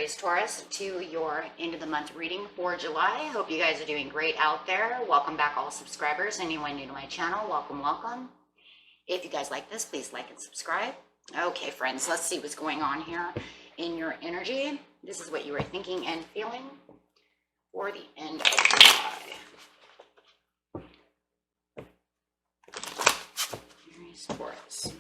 Aries, Taurus, to your end of the month reading for July. Hope you guys are doing great out there. Welcome back, all subscribers. Anyone new to my channel, welcome, welcome. If you guys like this, please like and subscribe. Okay, friends, let's see what's going on here in your energy. This is what you are thinking and feeling for the end of July. Aries, Taurus.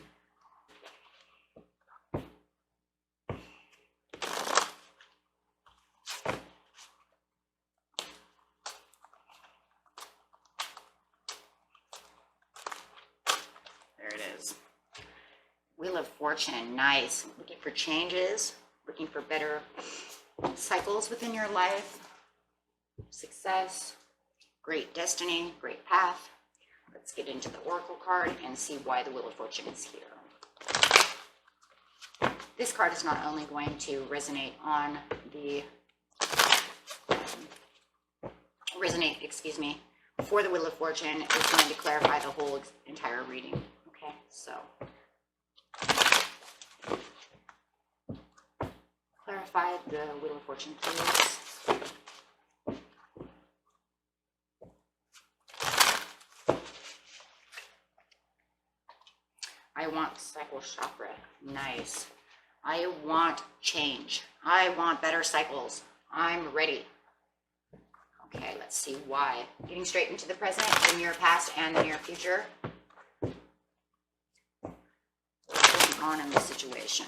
There it is. Wheel of Fortune, nice. Looking for changes, looking for better cycles within your life. Success, great destiny, great path. Let's get into the Oracle card and see why the Wheel of Fortune is here. This card is not only going to resonate on the, for the Wheel of Fortune, it's going to clarify the whole entire reading. Okay, so clarify the Wheel of Fortune, please. I want cycle chakra. Nice. I want change. I want better cycles. I'm ready. Okay, let's see why. Getting straight into the present, the near past, and the near future. What's going on in the situation?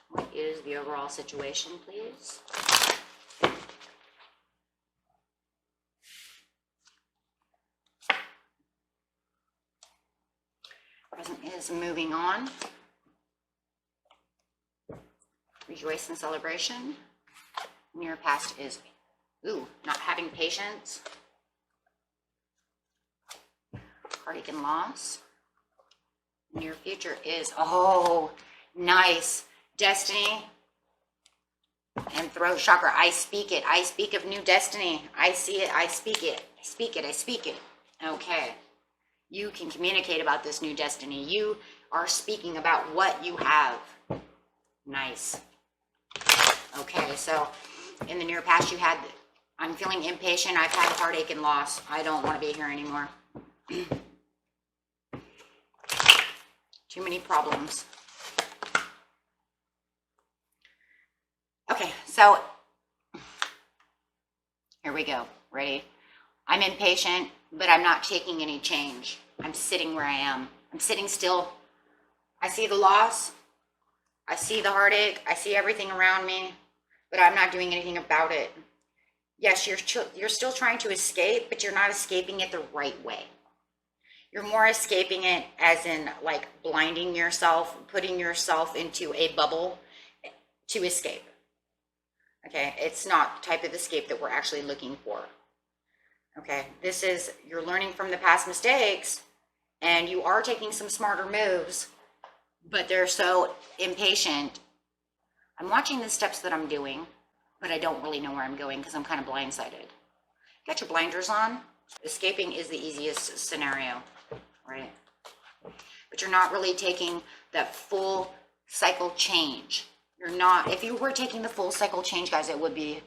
What is the overall situation, please? Present is moving on. Rejoice and celebration. Near past is, not having patience. Heartache and loss. Near future is, nice. Destiny and throat chakra. I speak it. I speak of new destiny. I see it. I speak it. I speak it. I speak it. Okay. You can communicate about this new destiny. You are speaking about what you have. Nice. Okay, so in the near past you had, I'm feeling impatient. I've had heartache and loss. I don't want to be here anymore. Too many problems. Okay, so here we go. Ready? I'm impatient, but I'm not taking any change. I'm sitting where I am. I'm sitting still. I see the loss. I see the heartache. I see everything around me, but I'm not doing anything about it. Yes, you're still trying to escape, but you're not escaping it the right way. You're more escaping it as in like blinding yourself, putting yourself into a bubble to escape. Okay, it's not the type of escape that we're actually looking for. Okay, this is, you're learning from the past mistakes and you are taking some smarter moves, but they're so impatient. I'm watching the steps that I'm doing, but I don't really know where I'm going because I'm kind of blindsided. Got your blinders on. Escaping is the easiest scenario, right? But you're not really taking that full cycle change. You're not, if you were taking the full cycle change, guys, it would be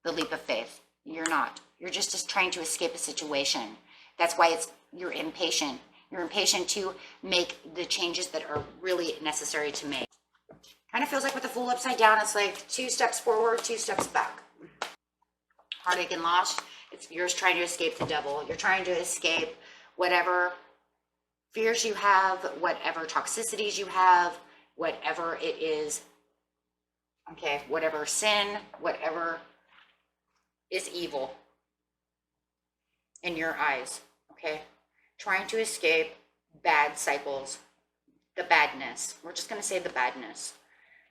the leap of faith. You're not. You're just trying to escape a situation. That's why you're impatient. You're impatient to make the changes that are really necessary to make. Kind of feels like with the Fool upside down, it's like 2 steps forward, 2 steps back. Heartache and loss, you're trying to escape the devil. You're trying to escape whatever fears you have, whatever toxicities you have, whatever it is. Okay, whatever sin, whatever is evil in your eyes, okay? Trying to escape bad cycles, the badness. We're just going to say the badness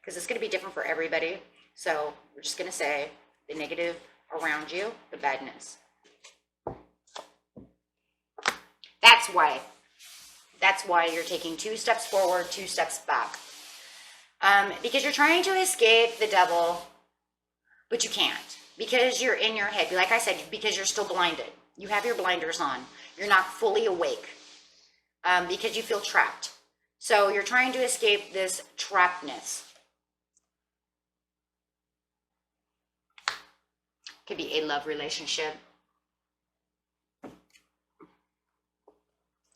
because it's going to be different for everybody. So we're just going to say the negative around you, the badness. That's why you're taking 2 steps forward, 2 steps back. Because you're trying to escape the devil, but you can't. Because you're in your head. Like I said, because you're still blinded. You have your blinders on. You're not fully awake because you feel trapped. So you're trying to escape this trappedness. Could be a love relationship.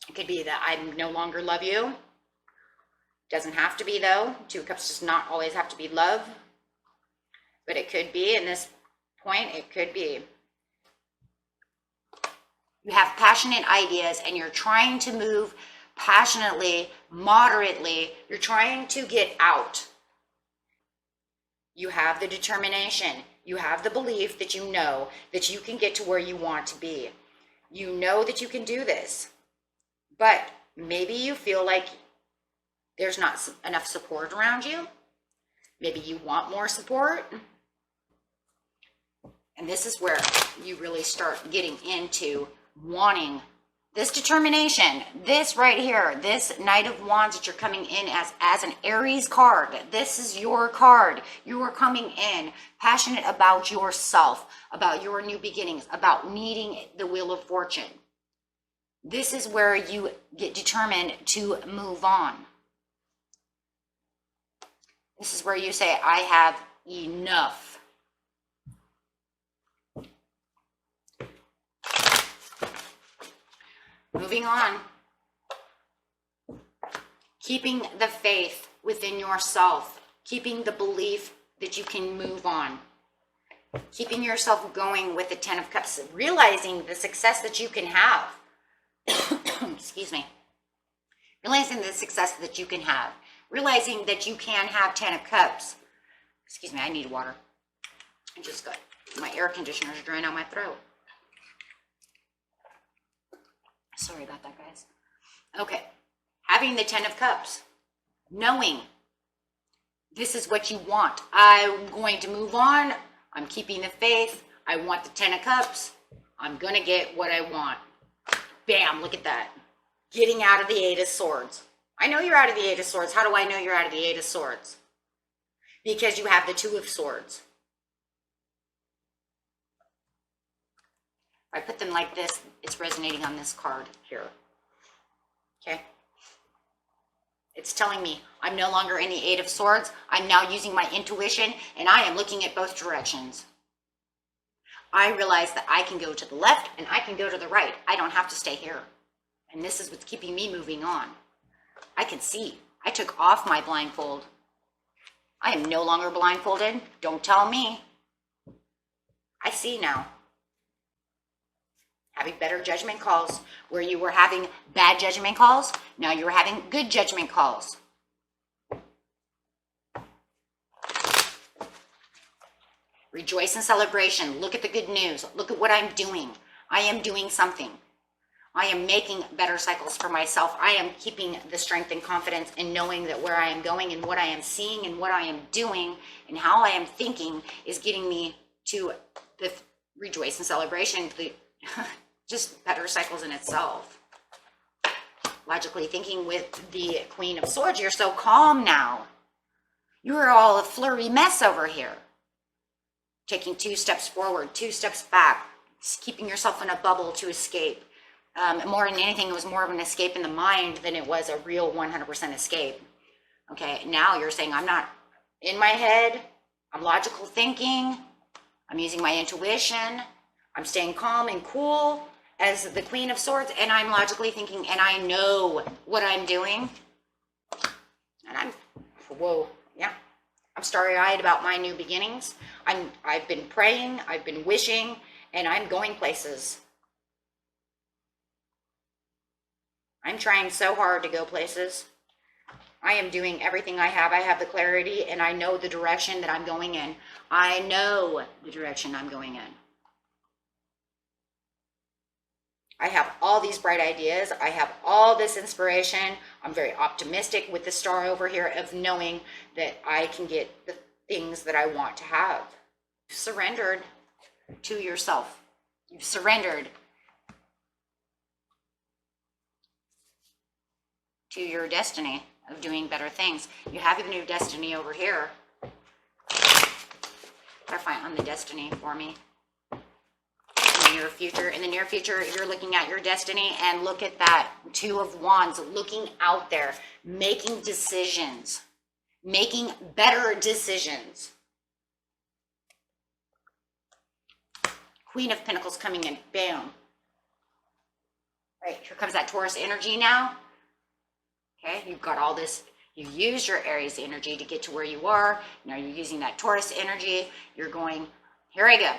It could be that I no longer love you. Doesn't have to be though. Two of Cups does not always have to be love. But it could be, in this point, it could be. You have passionate ideas and you're trying to move passionately, moderately. You're trying to get out. You have the determination. You have the belief that you know that you can get to where you want to be. You know that you can do this. But maybe you feel like there's not enough support around you. Maybe you want more support. And this is where you really start getting into wanting this determination. This right here, this Knight of Wands that you're coming in as an Aries card. This is your card. You are coming in passionate about yourself, about your new beginnings, about needing the Wheel of Fortune. This is where you get determined to move on. This is where you say, I have enough. Moving on. Keeping the faith within yourself. Keeping the belief that you can move on. Keeping yourself going with the Ten of Cups. Realizing the success that you can have. Excuse me. Realizing the success that you can have. Realizing that you can have 10 of Cups. Excuse me, I need water. I just got my air conditioner's drying out my throat. Sorry about that, guys. Okay. Having the 10 of Cups. Knowing this is what you want. I'm going to move on. I'm keeping the faith. I want the 10 of Cups. I'm going to get what I want. Bam, look at that. Getting out of the Eight of Swords. I know you're out of the Eight of Swords. How do I know you're out of the Eight of Swords? Because you have the Two of Swords. If I put them like this, it's resonating on this card here. Okay? It's telling me I'm no longer in the Eight of Swords. I'm now using my intuition, and I am looking at both directions. I realize that I can go to the left, and I can go to the right. I don't have to stay here. And this is what's keeping me moving on. I can see. I took off my blindfold. I am no longer blindfolded. Don't tell me. I see now. Having better judgment calls. Where you were having bad judgment calls, now you're having good judgment calls. Rejoice in celebration. Look at the good news. Look at what I'm doing. I am doing something. I am making better cycles for myself. I am keeping the strength and confidence in knowing that where I am going and what I am seeing and what I am doing and how I am thinking is getting me to the rejoice and celebration, just better cycles in itself. Logically thinking with the Queen of Swords, you're so calm now. You're all a flurry mess over here. Taking 2 steps forward, 2 steps back, keeping yourself in a bubble to escape. More than anything, it was more of an escape in the mind than it was a real 100% escape. Okay, now you're saying I'm not in my head, I'm logical thinking, I'm using my intuition, I'm staying calm and cool as the Queen of Swords, and I'm logically thinking, and I know what I'm doing. And whoa, yeah. I'm starry-eyed about my new beginnings. I've been praying, I've been wishing, and I'm going places. I'm trying so hard to go places. I am doing everything I have. I have the clarity, and I know the direction that I'm going in. I know the direction I'm going in. I have all these bright ideas. I have all this inspiration. I'm very optimistic with the star over here of knowing that I can get the things that I want to have. You've surrendered to yourself. You've surrendered to your destiny of doing better things. You have a new destiny over here. Clarify on the destiny for me. In the near future. In the near future, you're looking at your destiny, and look at that. 2 of Wands, looking out there, making decisions, making better decisions. Queen of Pentacles coming in. Bam. Right, here comes that Taurus energy now. Okay, you've got all this. You used your Aries energy to get to where you are. Now you're using that Taurus energy. You're going, here I go.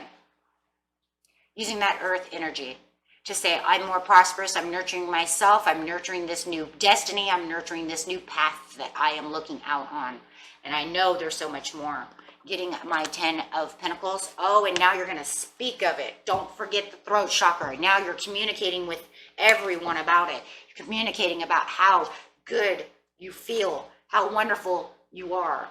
Using that Earth energy to say, I'm more prosperous. I'm nurturing myself. I'm nurturing this new destiny. I'm nurturing this new path that I am looking out on. And I know there's so much more. Getting my 10 of Pentacles. Oh, and now you're going to speak of it. Don't forget the throat chakra. Now you're communicating with everyone about it. You're communicating about how good you feel, how wonderful you are.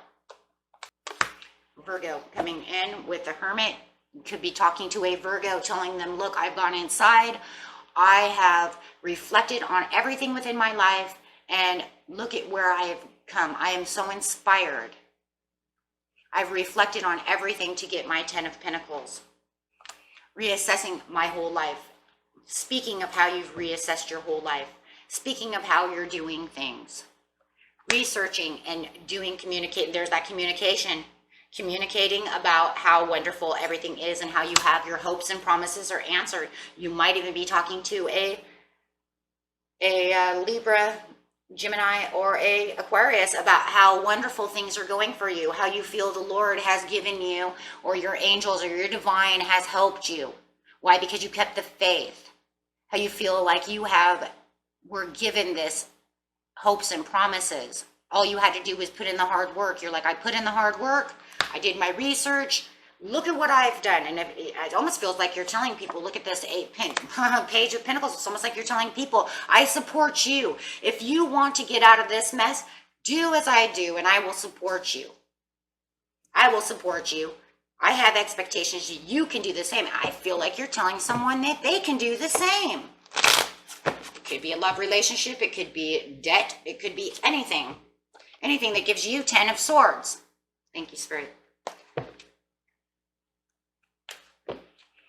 Virgo coming in with the Hermit. You could be talking to a Virgo, telling them, look, I've gone inside. I have reflected on everything within my life, and look at where I have come. I am so inspired. I've reflected on everything to get my 10 of Pentacles. Reassessing my whole life. Speaking of how you've reassessed your whole life. Speaking of how you're doing things. Researching and doing communicate. There's that communication. Communicating about how wonderful everything is and how you have your hopes and promises are answered. You might even be talking to a Libra, Gemini, or a Aquarius about how wonderful things are going for you, how you feel the Lord has given you, or your angels or your divine has helped you. Why? Because you kept the faith. How you feel like you were given this hopes and promises. All you had to do was put in the hard work. You're like, I put in the hard work. I did my research. Look at what I've done. And it almost feels like you're telling people, look at this page of Pentacles. It's almost like you're telling people, I support you. If you want to get out of this mess, do as I do, and I will support you. I will support you. I have expectations that you can do the same. I feel like you're telling someone that they can do the same. It could be a love relationship. It could be debt. It could be anything. Anything that gives you 10 of Swords. Thank you, Spirit.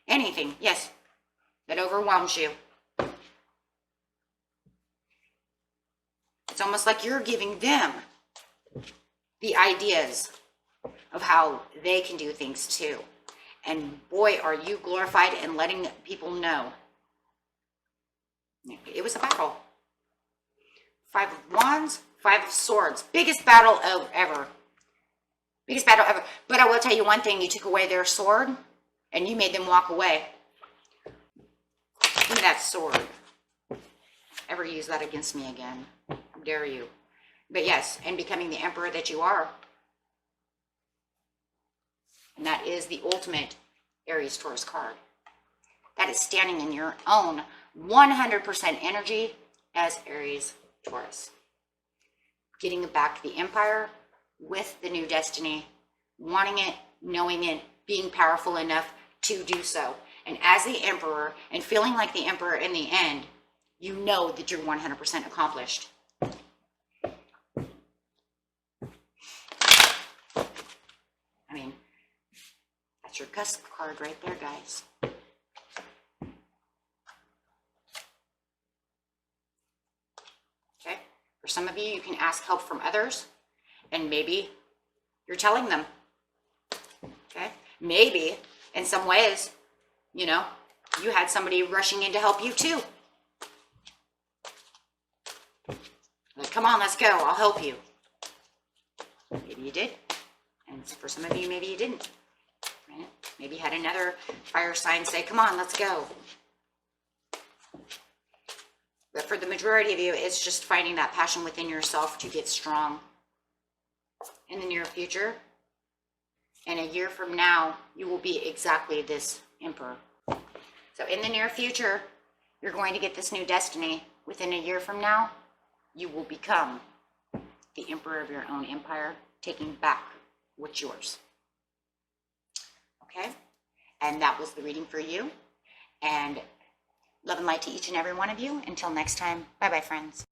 Anything, yes, that overwhelms you. It's almost like you're giving them the ideas of how they can do things too. And boy, are you glorified in letting people know. It was a battle. 5 of Wands, 5 of Swords. Biggest battle ever. Biggest battle ever. But I will tell you one thing. You took away their sword and you made them walk away. Give me that sword. Ever use that against me again? How dare you? But yes, and becoming the emperor that you are. And that is the ultimate Aries Taurus card. That is standing in your own 100% energy as Aries Taurus. Getting back the empire with the new destiny, wanting it, knowing it, being powerful enough to do so. And as the emperor, and feeling like the emperor in the end, you know that you're 100% accomplished. I mean, that's your Cusp card right there, guys. Okay? For some of you, you can ask help from others, and maybe you're telling them. Okay? Maybe, in some ways, you know, you had somebody rushing in to help you too. Like, come on, let's go. I'll help you. Maybe you did. And for some of you, maybe you didn't. Right? Maybe you had another fire sign say, come on, let's go. But for the majority of you, it's just finding that passion within yourself to get strong. In the near future, and a year from now, you will be exactly this emperor. So in the near future, you're going to get this new destiny. Within a year from now, you will become the emperor of your own empire, taking back what's yours. Okay? And that was the reading for you. And love and light to each and every one of you. Until next time, bye-bye, friends.